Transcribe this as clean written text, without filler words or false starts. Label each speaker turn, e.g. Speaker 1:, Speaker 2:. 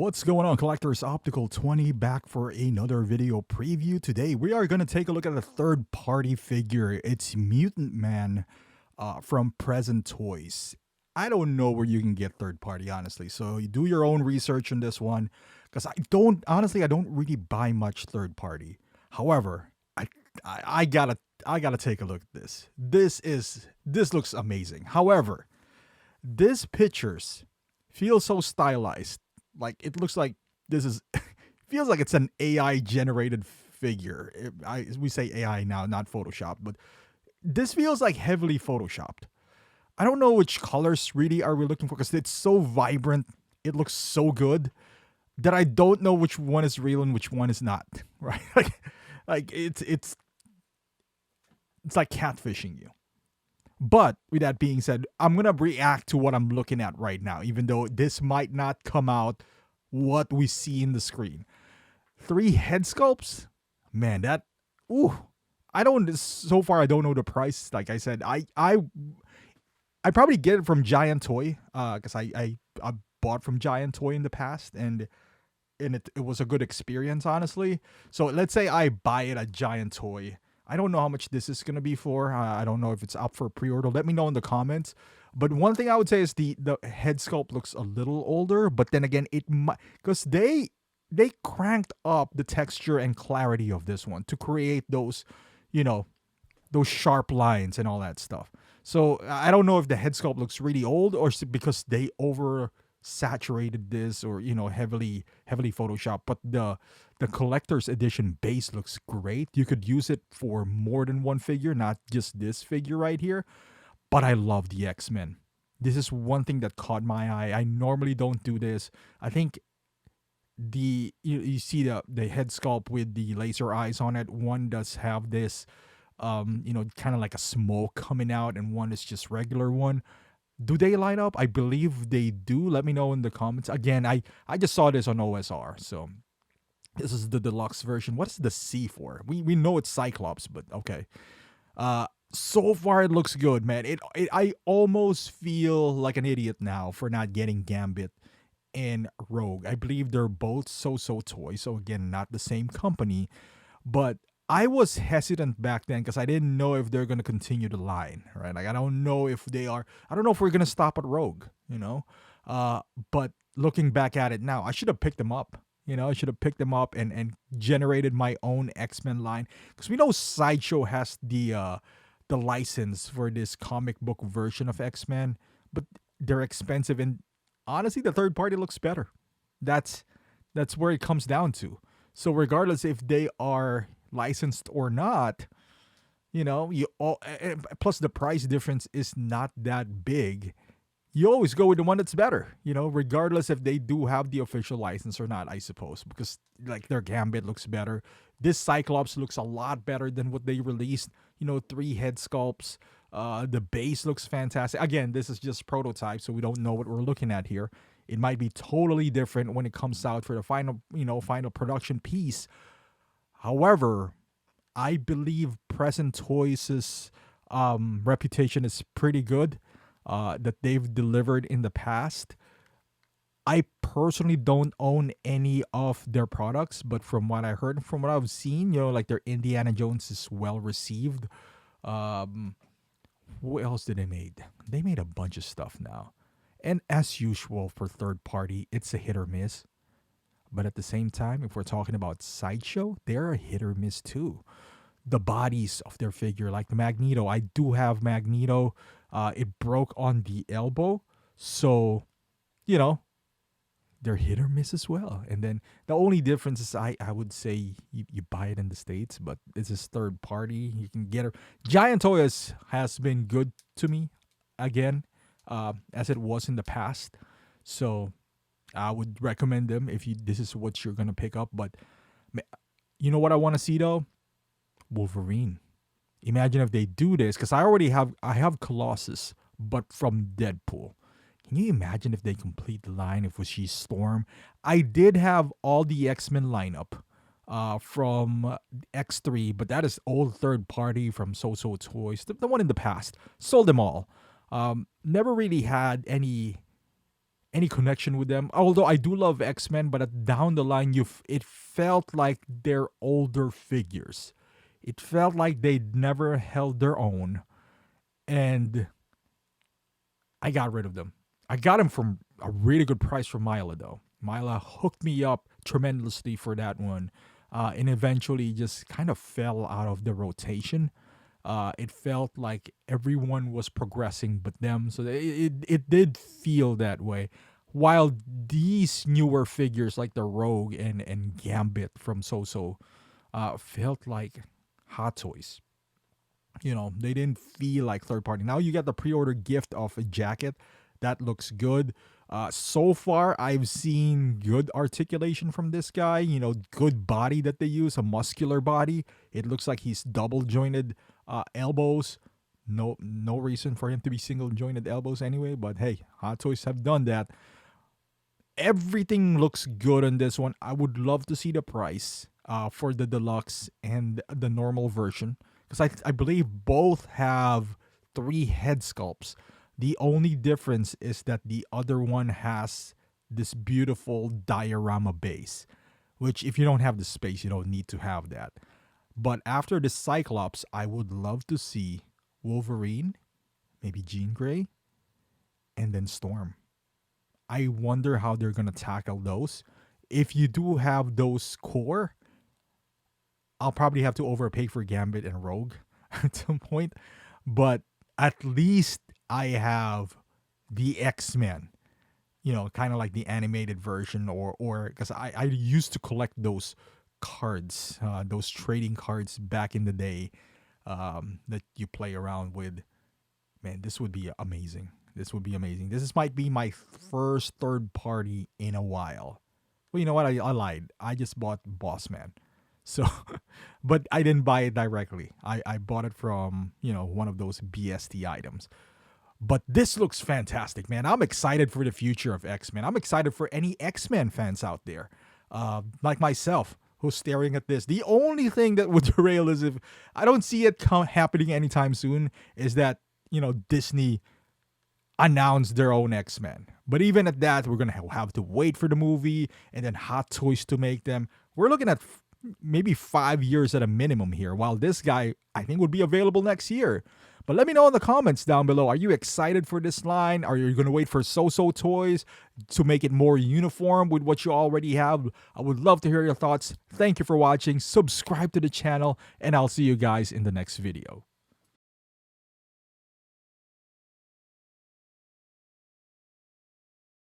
Speaker 1: What's going on, collectors? Optical 20 back for another video preview. Today we are going to take a look at a third party figure. It's Mutant Man from Present Toys. I don't know where you can get third party, honestly, so you do your own research on this one, because I don't really buy much third party. However, I gotta take a look at this. This looks amazing. However, this pictures feel so stylized. Like, it looks like this is feels like it's an AI generated figure. We say AI now, not Photoshop, but this feels like heavily photoshopped. I don't know which colors really are we looking for, because it's so vibrant. It looks so good that I don't know which one is real and which one is not. Right? Like it's like catfishing you. But with that being said, I'm gonna react to what I'm looking at right now, even though this might not come out what we see in the screen. 3 head sculpts, man. That ooh, I don't. So far, I don't know the price. Like I said, I probably get it from Giant Toy, because I bought from Giant Toy in the past, and it was a good experience, honestly. So let's say I buy it at Giant Toy. I don't know how much this is going to be for. I don't know if it's up for pre-order. Let me know in the comments. But one thing I would say is the head sculpt looks a little older. But then again, it might, because they cranked up the texture and clarity of this one to create those, those sharp lines and all that stuff. So I don't know if the head sculpt looks really old, or because they over saturated this, or heavily Photoshop. But the collector's edition base looks great. You could use it for more than one figure, not just this figure right here. But I love the X-Men. This is one thing that caught my eye. I normally don't do this. I think you see the head sculpt with the laser eyes on it. One does have this kind of like a smoke coming out, and one is just regular one. Do they line up? I believe they do. Let me know in the comments. Again, I just saw this on OSR, so this is the deluxe version. What is the C for? We know it's Cyclops, but okay. So far it looks good, man. I almost feel like an idiot now for not getting Gambit and Rogue. I believe they're both So Toys, so again, not the same company, but I was hesitant back then because I didn't know if they're gonna continue the line, right? Like, I don't know if they are. I don't know if we're gonna stop at Rogue, But looking back at it now, I should have picked them up. I should have picked them up and generated my own X-Men line, because we know Sideshow has the license for this comic book version of X-Men, but they're expensive, and honestly, the third party looks better. That's where it comes down to. So regardless if they are licensed or not, plus the price difference is not that big. You always go with the one that's better, regardless if they do have the official license or not, I suppose, because like their Gambit looks better. This Cyclops looks a lot better than what they released. 3 head sculpts. The base looks fantastic. Again, this is just prototype, so we don't know what we're looking at here. It might be totally different when it comes out for the final production piece. However, I believe Present Toys' reputation is pretty good, that they've delivered in the past. I personally don't own any of their products, but from what I heard, from what I've seen, like their Indiana Jones is well received. What else did they made? They made a bunch of stuff now. And as usual for third party, it's a hit or miss. But at the same time, if we're talking about Sideshow, they're a hit or miss too. The bodies of their figure, like the Magneto. I do have Magneto. It broke on the elbow. So, they're hit or miss as well. And then the only difference is I would say you buy it in the States, but this is third party. You can get it. Giant Toys has been good to me, again, as it was in the past. So I would recommend them if this is what you're gonna pick up. But you know what I want to see though? Wolverine. Imagine if they do this, because I have Colossus, but from Deadpool. Can you imagine if they complete the line if she's Storm? I did have all the X-Men lineup from X3, but that is old third party from So Toys, the one in the past. Sold them all. Never really had any any connection with them. Although I do love X-Men, but down the line, it felt like they're older figures. It felt like they'd never held their own, and I got rid of them. I got them from a really good price from Mila, though. Mila hooked me up tremendously for that one, and eventually just kind of fell out of the rotation. It felt like everyone was progressing but them, so it did feel that way. While these newer figures like the Rogue and Gambit from So felt like Hot Toys. They didn't feel like third party. Now you get the pre-order gift of a jacket that looks good. So far, I've seen good articulation from this guy. Good body that they use, a muscular body. It looks like he's double jointed elbows. No reason for him to be single jointed elbows anyway. But hey, Hot Toys have done that. Everything looks good on this one. I would love to see the price for the deluxe and the normal version, because I believe both have 3 head sculpts. The only difference is that the other one has this beautiful diorama base, which if you don't have the space, you don't need to have that. But after the Cyclops, I would love to see Wolverine, maybe Jean Grey, and then Storm. I wonder how they're going to tackle those. If you do have those core, I'll probably have to overpay for Gambit and Rogue at some point. But at least I have the X-Men, kind of like the animated version, or because I used to collect those cards, those trading cards back in the day, that you play around with. Man, this would be amazing. This would be amazing. Might be my first third party in a while. Well, you know what? I lied. I just bought Boss Man. So, but I didn't buy it directly. I bought it from, one of those BST items. But this looks fantastic, man. I'm excited for the future of X-Men. I'm excited for any X-Men fans out there, like myself, who's staring at this. The only thing that would derail is if I don't see it happening anytime soon, is that, Disney announced their own X-Men. But even at that, we're going to have to wait for the movie and then Hot Toys to make them. We're looking at maybe 5 years at a minimum here, while this guy, I think, would be available next year. But let me know in the comments down below. Are you excited for this line? Are you going to wait for So Toys to make it more uniform with what you already have? I would love to hear your thoughts. Thank you for watching. Subscribe to the channel, and I'll see you guys in the next video.